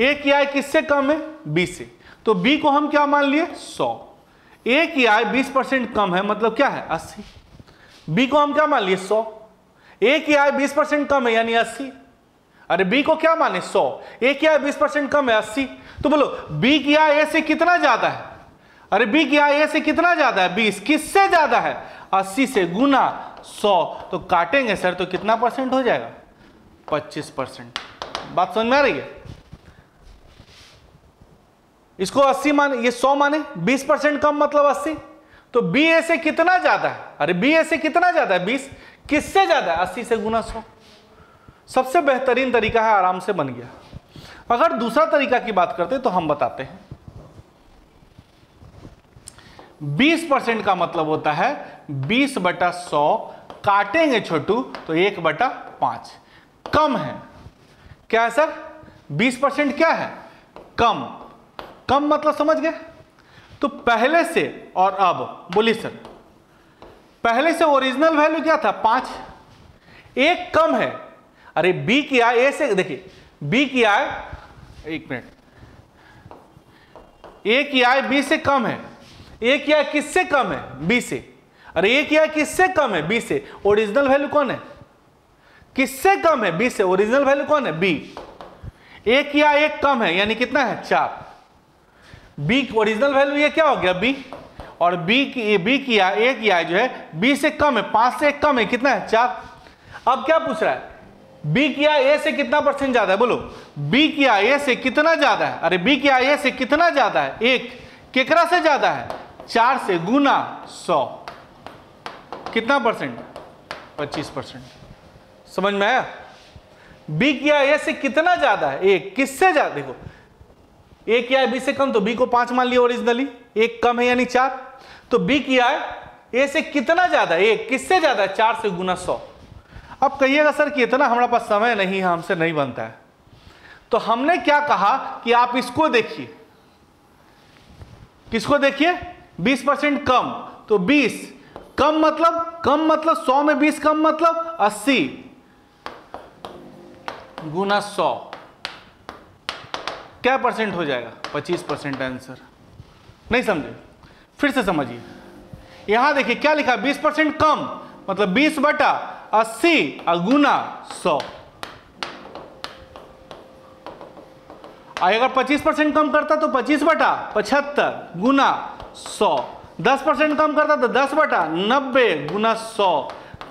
ए की आय किससे कम है? बी से। तो बी को हम क्या मान लिए? 100। ए की आय 20% कम है, मतलब क्या है? 80। बी को हम क्या मान लिए? 100। ए की आय 20% कम है यानी 80। अरे बी को क्या माने? 100। ए की आय 20% कम है 80। तो बोलो बी की आय ए से कितना ज्यादा है? अरे बी की आय ए से कितना ज्यादा है? 20। किससे ज्यादा है? 80 से गुना 100। तो काटेंगे सर तो कितना परसेंट हो जाएगा? 25%। बात समझ में आ रही है? इसको 80 माने, ये 100 माने, 20% कम मतलब 80। तो बी ए से कितना ज्यादा है? अरे बी ए से कितना ज्यादा है? 20। किससे ज्यादा है? 80 से गुना 100। सबसे बेहतरीन तरीका है, आराम से बन गया। अगर दूसरा तरीका की बात करते तो हम बताते हैं। 20% का मतलब होता है 20/100, काटेंगे छोटू तो 1/5। कम है। क्या है सर? 20% क्या है? कम। कम मतलब समझ गए? तो पहले से और अब, बोलिए सर, पहले से ओरिजिनल वैल्यू क्या था? 5। एक कम है। अरे बी की आय ए से, देखिए बी की आय, एक मिनट, ए की आय बी से कम है। ए की आय किससे कम है? बी से। अरे ए की आय किससे कम है? बी से। ओरिजिनल वैल्यू कौन है? किससे कम है? बी से। ओरिजिनल वैल्यू कौन है? बी। एक या एक कम है यानी कितना है? 4। बी ओरिजिनल वैल्यू ये क्या हो गया? बी। और बी की या एक या जो है बी से कम है, 5 से एक कम है, कितना है? 4। अब क्या पूछ रहा है? बी की ए से कितना परसेंट ज्यादा है? बोलो, बी की ए से कितना ज्यादा है? अरे बी की ए से कितना ज्यादा है? 1। केकरा से ज्यादा है? 4 से गुना 100। कितना परसेंट? 25%। समझ में आया? बी की ए से कितना ज्यादा है? 1। किससे ज्यादा? देखो, एक या बी से कम तो बी को 5 मान लिया ओरिजिनली, एक कम है यानी 4। तो बी की ए से कितना ज्यादा है? 1। किससे ज्यादा है? 4 से गुना 100। अब कहिएगा सर कि इतना हमारे पास समय नहीं है, हमसे नहीं बनता है। तो हमने क्या कहा कि आप इसको देखिए। किसको देखिए? 20% कम। तो 20 कम मतलब 100 में 20 कम मतलब 80 गुना 100 क्या परसेंट हो जाएगा? 25% आंसर। नहीं समझे? फिर से समझिए। यहां देखिए क्या लिखा? 20% कम मतलब 20 बटा 80 और गुना 100। अगर 25% कम करता तो 25 बटा 75 गुना 100। 10% कम करता तो 10 बटा 90 गुना 100।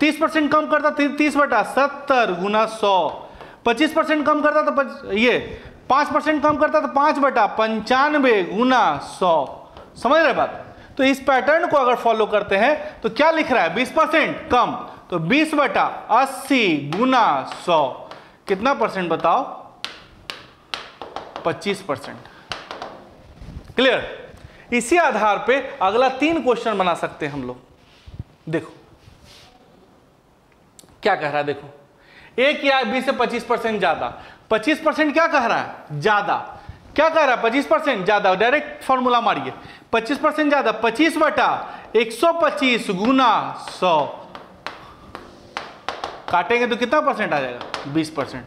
30% कम करता 30 बटा 70 गुना 100। 25% कम करता तो ये 5% कम करता तो 5 बटा 95 गुना 100। समझ रहे बात? तो इस पैटर्न को अगर फॉलो करते हैं तो क्या लिख रहा है? 20% कम तो 20 बटा 80 गुना 100 कितना परसेंट बताओ? 25%। क्लियर? इसी आधार पे अगला 3 क्वेश्चन बना सकते हैं हम लोग। देखो क्या कह रहा है, देखो ए या बी से 25% ज्यादा। 25% क्या कह रहा है? ज्यादा। क्या कह रहा है? 25% ज्यादा। डायरेक्ट फॉर्मूला मारिए, 25% ज्यादा 25 बटा 125 गुना 100 काटेंगे तो कितना परसेंट आ जाएगा? 20%।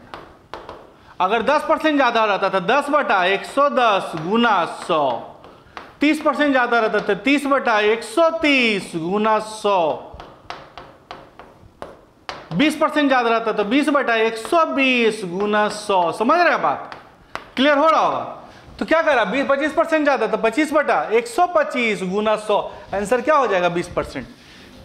अगर 10% ज्यादा रहता था 10 बटा 110 गुना 100। 30% ज्यादा रहता था 30 बटा 130 गुना 100। 20% ज्यादा रहता तो 20 बटा 120 गुना 100। समझ रहे हैं बात? क्लियर हो रहा होगा? तो क्या कर रहा है? 25% ज्यादा तो 25 बटा 125 गुना 100। आंसर क्या हो जाएगा? 20%।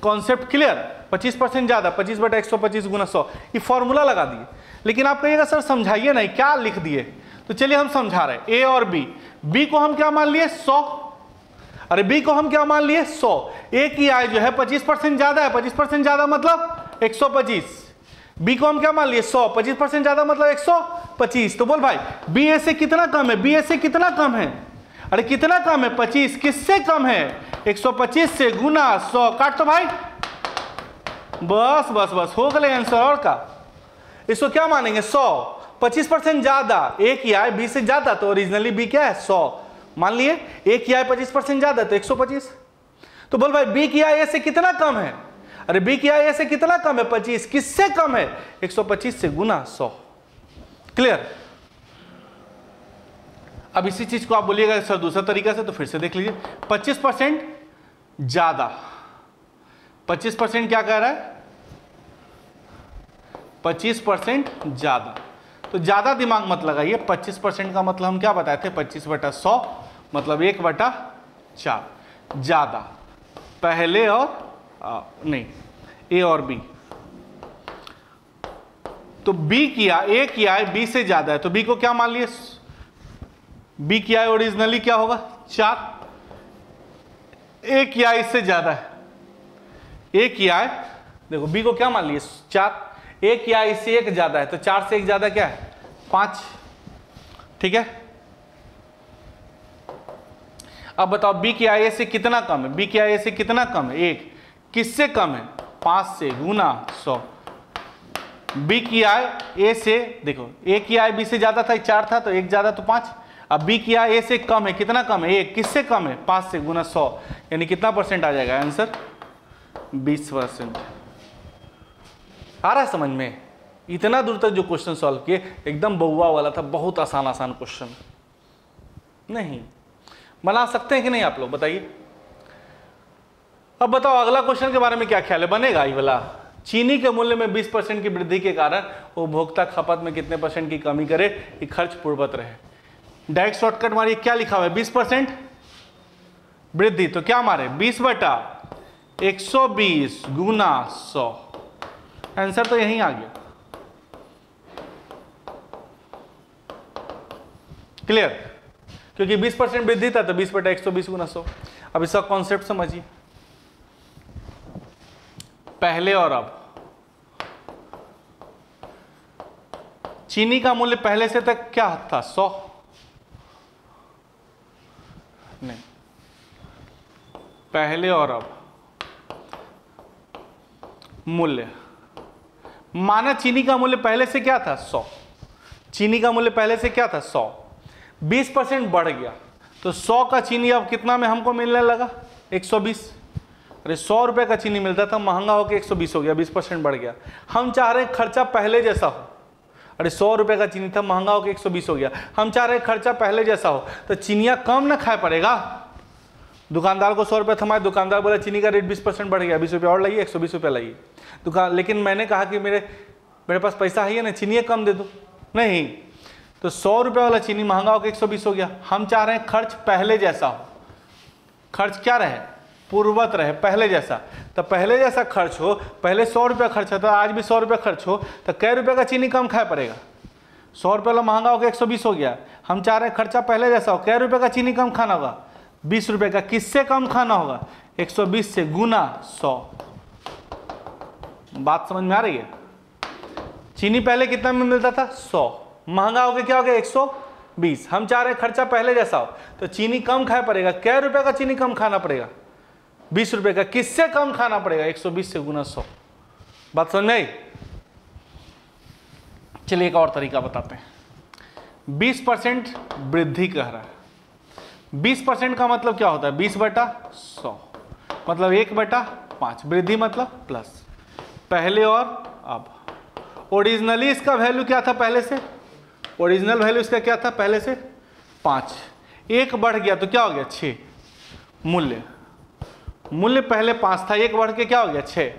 Concept clear? 25% ज्यादा 25 बटा 125 गुना 100। ये फॉर्मूला लगा दिए। लेकिन आप कहिएगा सर समझाइए नहीं, क्या लिख दिए? तो चलिए हम समझा रहे हैं। ए और बी। बी को हम क्या मान लिए? 100। अरे बी को हम क्या मान लिए? 100। ए की आई जो है 25% ज्यादा है। 25% ज्यादा मतलब 125। बी को हम क्या मान लिए? 100। 25% ज्यादा मतलब 125। तो बोल भाई बी ए से कितना कम है? बी ए से कितना कम है? अरे कितना कम है? 25। किससे कम है? 125 से गुना 100। काट तो भाई। बस बस बस हो गए आंसर। और का इसको क्या मानेंगे? 100। 25% ज्यादा ए की आई बी से ज्यादा तो ओरिजिनली बी क्या है? 100 मान लिए। ए की आई 25% ज्यादा तो 125। तो बोल भाई बी की आई ए से कितना कम है? अरे बी की आई ए से कितना कम है? 25। किससे कम है? 125 से गुना 100। क्लियर? अब इसी चीज को आप बोलिएगा सर दूसरा तरीका से, तो फिर से देख लीजिए। 25% ज्यादा। 25% क्या कह रहा है? 25% ज्यादा। तो ज्यादा दिमाग मत लगाइए। 25% का मतलब हम क्या बताए थे? 25 बटा 100 मतलब 1 बटा 4। ज्यादा पहले और नहीं, ए और बी। तो बी किया ए किया है बी से ज्यादा है तो बी को क्या मान लिए? बी किया है ओरिजिनली क्या होगा? 4। ए किया इससे ज्यादा है। ए किया है, देखो बी को क्या मान लिए? 4। ए किया इससे 1 ज्यादा है तो 4 से 1 ज्यादा क्या है? 5। ठीक है। अब बताओ बी की आई ए से कितना कम है? बी की आई ए से कितना कम है? 1। किससे कम है? 5 से गुना 100। बी की आई ए से, देखो ए की आई बी से ज्यादा था 4 था तो 1 ज्यादा तो 5। अब बी की आई ए से कम है, कितना कम है? 1। किससे कम है? 5 से गुना 100 यानी कितना परसेंट आ जाएगा आंसर? 20%। आ रहा है समझ में? इतना दूर तक जो क्वेश्चन सॉल्व किए एकदम बउआ वाला था, बहुत आसान आसान क्वेश्चन। नहीं बना सकते हैं कि नहीं आप लोग बताइए? अब बताओ अगला क्वेश्चन के बारे में क्या ख्याल है? बनेगा ये वाला? चीनी के मूल्य में 20% की वृद्धि के कारण उपभोक्ता खपत में कितने % की कमी करे कि खर्च पूर्ववत रहे। डायरेक्ट शॉर्टकट मारिए, क्या लिखा हुआ है 20% वृद्धि, तो क्या मारे 20/120 गुना 100, आंसर तो यहीं आ गया। क्लियर, क्योंकि 20% वृद्धि था तो 20/120 गुना 100। अब इसका कॉन्सेप्ट समझिए, पहले और अब। चीनी का मूल्य पहले से तक क्या था 100, नहीं, पहले और अब मूल्य, माना चीनी का मूल्य पहले से क्या था 100, चीनी का मूल्य पहले से क्या था 100, 20% बढ़ गया तो 100 का चीनी अब कितना में हमको मिलने लगा 120। अरे 100 रुपए का चीनी मिलता था, महंगा होकर 120 हो गया, 20% बढ़ गया। हम चाह रहे हैं खर्चा पहले जैसा हो। अरे 100 रुपए का चीनी था, महंगा होकर 120 हो गया, हम चाह रहे हैं खर्चा पहले जैसा हो, तो चीनियाँ कम ना खाए पड़ेगा। दुकानदार को 100 रुपये थमाए, दुकानदार बोला चीनी का रेट 20% बढ़ गया, 20 रुपये और लाइए, 120 रुपये लाइए। लेकिन मैंने कहा कि मेरे पास पैसा है ना, चीनी कम दे दो, नहीं, तो 100 रुपये वाला चीनी महंगा होकर 120 हो गया। हम चाह रहे हैं खर्च पहले जैसा हो, खर्च क्या रहे पूर्ववत रहे, पहले जैसा। तो पहले जैसा खर्च हो, पहले 100 रुपये खर्च होता, आज भी 100 रुपये खर्च हो, तो कै रुपये का चीनी कम खाया पड़ेगा। 100 रुपये वाला महंगा होकर 120 हो गया, हम चाह रहे हैं खर्चा पहले जैसा हो, कै रुपये का चीनी कम खाना होगा 20 रुपये का। किससे कम खाना होगा 120 से गुना 100। बात समझ में आ रही है? चीनी पहले कितना में मिलता था 100, महंगा हो गया क्या हो गया 120। हम चाह रहे हैं खर्चा पहले जैसा हो, तो चीनी कम खाया पड़ेगा। कै रुपये का चीनी कम खाना पड़ेगा 20 रुपये का। किससे कम खाना पड़ेगा 120 से गुना 100। बात समझ में आई? चलिए एक और तरीका बताते हैं। 20% वृद्धि कह रहा है, 20% का मतलब क्या होता है 20/100, मतलब 1/5। वृद्धि मतलब प्लस, पहले और अब। ओरिजिनली इसका वैल्यू क्या था पहले से, ओरिजिनल वैल्यू इसका क्या था पहले से 5, 1 बढ़ गया तो क्या हो गया 6। मूल्य पहले 5 था, 1 बढ़ के क्या हो गया 6।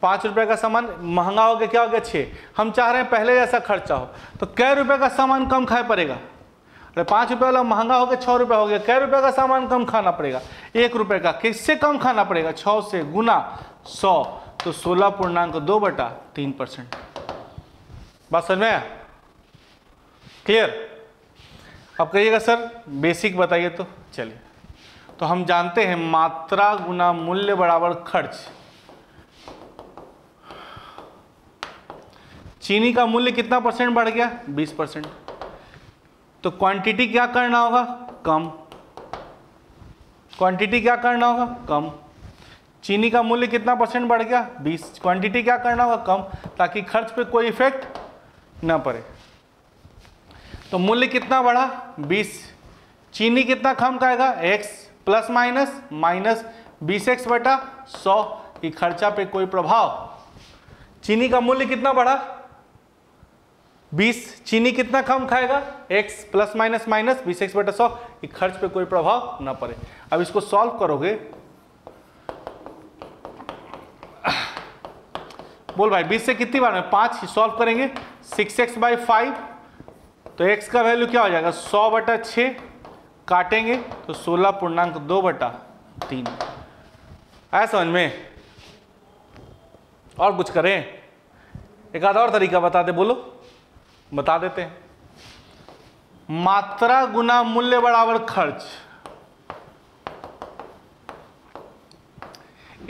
5 रुपये का सामान महंगा हो गया, क्या हो गया 6। हम चाह रहे हैं पहले जैसा खर्चा हो, तो कै रुपये का सामान कम खाया पड़ेगा। अरे 5 रुपये वाला महंगा हो गया 6 रुपये हो गया, कै रुपये का सामान कम खाना पड़ेगा 1 रुपये का। किससे कम खाना पड़ेगा 6 से गुना 100, तो 16.2/3%। बात समझ में आया? क्लियर? अब कहिएगा सर बेसिक बताइए। तो चलिए, तो हम जानते हैं मात्रा गुना मूल्य बराबर खर्च। चीनी का मूल्य कितना % बढ़ गया 20%, तो क्वांटिटी क्या करना होगा कम, क्वांटिटी क्या करना होगा कम। चीनी का मूल्य कितना % बढ़ गया 20, क्वांटिटी क्या करना होगा कम, ताकि खर्च पे कोई इफेक्ट ना पड़े। तो मूल्य कितना बढ़ा 20, चीनी कितना कम खाएगा x प्लस माइनस 20x/100 की खर्चा पे कोई प्रभाव। चीनी का मूल्य कितना बढ़ा 20, चीनी कितना कम खाएगा x प्लस माइनस 20x/100 की खर्च पे कोई प्रभाव ना पड़े। अब इसको सॉल्व करोगे, बोल भाई 20 से कितनी बार में 5 सॉल्व करेंगे 6x/5, तो x का वैल्यू क्या हो जाएगा 100/6, काटेंगे तो 16.2/3। आया समझ में? और कुछ करें? एक आधा और तरीका बता दे, बोलो बता देते हैं। मात्रा गुना मूल्य बराबर खर्च।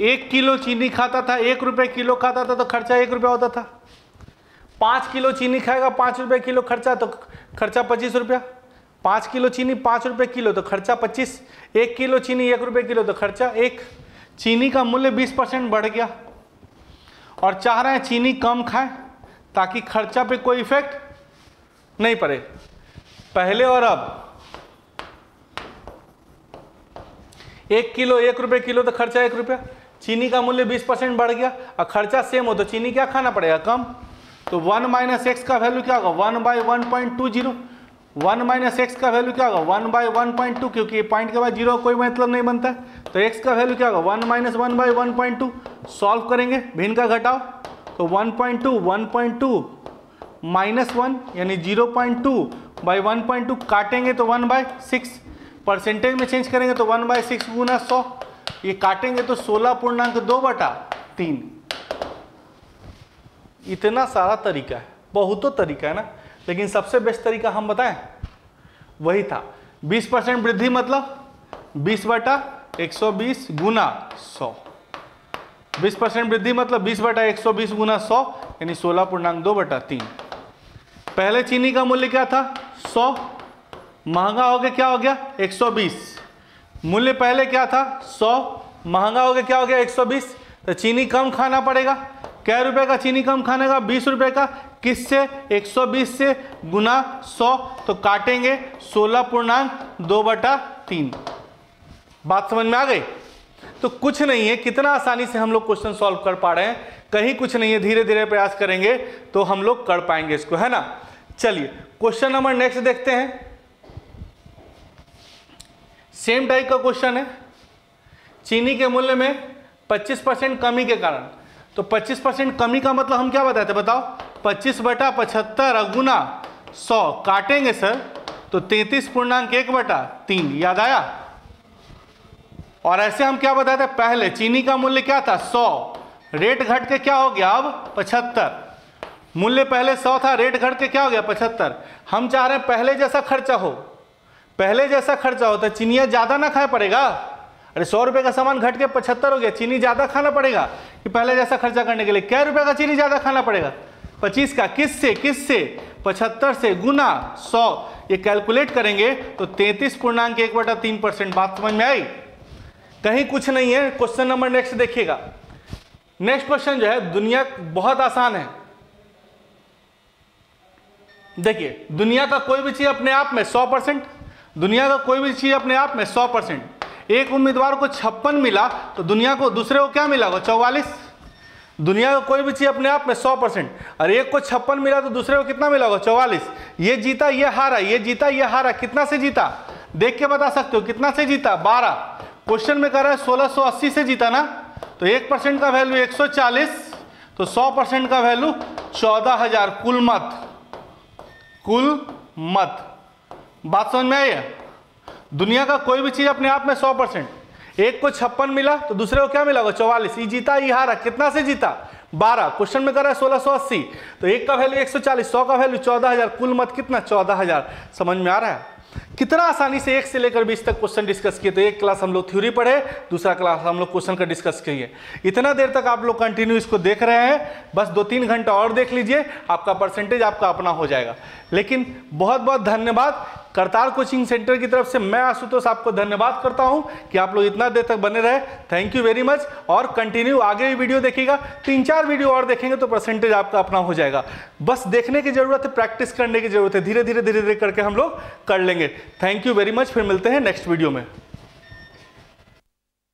1 किलो चीनी खाता था 1 रुपये किलो खाता था, तो खर्चा 1 रुपया होता था। 5 किलो चीनी खाएगा 5 रुपये किलो खर्चा, तो खर्चा 25 रुपया। 5 किलो चीनी 5 रुपये किलो तो खर्चा 25। 1 किलो चीनी 1 रुपये किलो तो खर्चा 1। चीनी का मूल्य 20% बढ़ गया और चाह रहे हैं चीनी कम खाएं ताकि खर्चा पे कोई इफेक्ट नहीं पड़े। पहले और अब 1 किलो 1 रुपये किलो तो खर्चा 1 रुपया। चीनी का मूल्य 20% बढ़ गया और खर्चा सेम हो, तो चीनी क्या खाना पड़ेगा कम। तो 1 माइनस x का वैल्यू क्या होगा 1/1.20। 1 माइनस x का वैल्यू क्या होगा 1/1.2, क्योंकि पॉइंट के बाद जीरो कोई मतलब नहीं बनता है। तो x का वैल्यू क्या होगा 1 माइनस 1/1.2। सॉल्व करेंगे, भिन्न का घटाओ तो 1.2 माइनस 1 यानी 0.2 बाई 1.2 काटेंगे तो 1/6, परसेंटेज में चेंज करेंगे तो 1/6 गुना 100, ये काटेंगे तो 16.2/3। इतना सारा तरीका है, बहुतों तरीका है ना, लेकिन सबसे बेस्ट तरीका हम बताएं वही था। 20% वृद्धि मतलब 20/120 गुना 100। 20% वृद्धि मतलब 20/120 गुना 100 यानी 16.2/3। पहले चीनी का मूल्य क्या था 100, महंगा हो गया क्या हो गया 120। मूल्य पहले क्या था 100, महंगा हो गया क्या हो गया 120, तो चीनी कम खाना पड़ेगा। क्या रुपए का चीनी कम खाने का 20 रुपए का, किससे 120 से गुना 100, तो काटेंगे 16.2/3। बात समझ में आ गई। तो कुछ नहीं है, कितना आसानी से हम लोग क्वेश्चन सॉल्व कर पा रहे हैं, कहीं कुछ नहीं है, धीरे धीरे प्रयास करेंगे तो हम लोग कर पाएंगे इसको, है ना। चलिए क्वेश्चन नंबर नेक्स्ट देखते हैं। सेम टाइप का क्वेश्चन है, चीनी के मूल्य में 25% कमी के कारण। तो 25% कमी का मतलब हम क्या बताए थे बताओ, 25/75 गुना 100 काटेंगे सर तो 33.1/3, याद आया। और ऐसे हम क्या बताए थे पहले, चीनी का मूल्य क्या था 100, रेट घट के क्या हो गया अब 75। मूल्य पहले 100 था, रेट घट के क्या हो गया 75। हम चाह रहे हैं पहले जैसा खर्चा हो, पहले जैसा खर्चा हो तो चीनी ज़्यादा ना खाया पड़ेगा। अरे 100 रुपये का सामान घट के 75 हो गया, चीनी ज़्यादा खाना पड़ेगा कि पहले जैसा खर्चा करने के लिए। क्या रुपये का चीनी ज़्यादा खाना पड़ेगा 25 का, किससे 75 से गुना 100, ये कैलकुलेट करेंगे तो 33.1/3%। बात समझ में आई, कहीं कुछ नहीं है। क्वेश्चन नंबर नेक्स्ट देखिएगा। नेक्स्ट क्वेश्चन जो है दुनिया बहुत आसान है। देखिए दुनिया का कोई भी चीज अपने आप में 100%, दुनिया का कोई भी चीज अपने आप में 100%। एक उम्मीदवार को 56 मिला तो दुनिया को दूसरे को क्या मिला होगा 44। दुनिया का कोई भी चीज अपने आप में 100%, और एक को 56 मिला तो दूसरे को कितना मिला होगा 44। ये जीता ये हारा, ये जीता ये हारा, कितना से जीता देख के बता सकते हो, कितना से जीता 12। क्वेश्चन में कह रहा है 1680 से जीता ना, तो 1% का वैल्यू 140, तो 100% का वैल्यू 14,000 कुल मत। बात समझ में आई है। दुनिया का कोई भी चीज अपने आप में 100%, एक को 56 मिला तो दूसरे को क्या मिला होगा 44। ये जीता ये हारा, कितना से जीता 12। क्वेश्चन में कर रहा है 1680, तो एक का वैल्यू 140, 100 का वैल्यू 14,000, कुल मत कितना 14,000। समझ में आ रहा है कितना आसानी से 1 से लेकर 20 तक क्वेश्चन डिस्कस किए। तो एक क्लास हम लोग थ्योरी पढ़े, दूसरा क्लास हम लोग क्वेश्चन का डिस्कस किए। इतना देर तक आप लोग कंटिन्यू इसको देख रहे हैं, बस 2-3 घंटा और देख लीजिए, आपका परसेंटेज आपका अपना हो जाएगा। लेकिन बहुत बहुत धन्यवाद करतार कोचिंग सेंटर की तरफ से, मैं आशुतोष आपको धन्यवाद करता हूं कि आप लोग इतना देर तक बने रहे। Thank you very much. और कंटिन्यू आगे भी वीडियो देखिएगा, 3-4 वीडियो और देखेंगे तो परसेंटेज आपका अपना हो जाएगा। बस देखने की जरूरत है, प्रैक्टिस करने की जरूरत है, धीरे धीरे करके हम लोग कर लेंगे। थैंक यू वेरी मच, फिर मिलते हैं नेक्स्ट वीडियो में।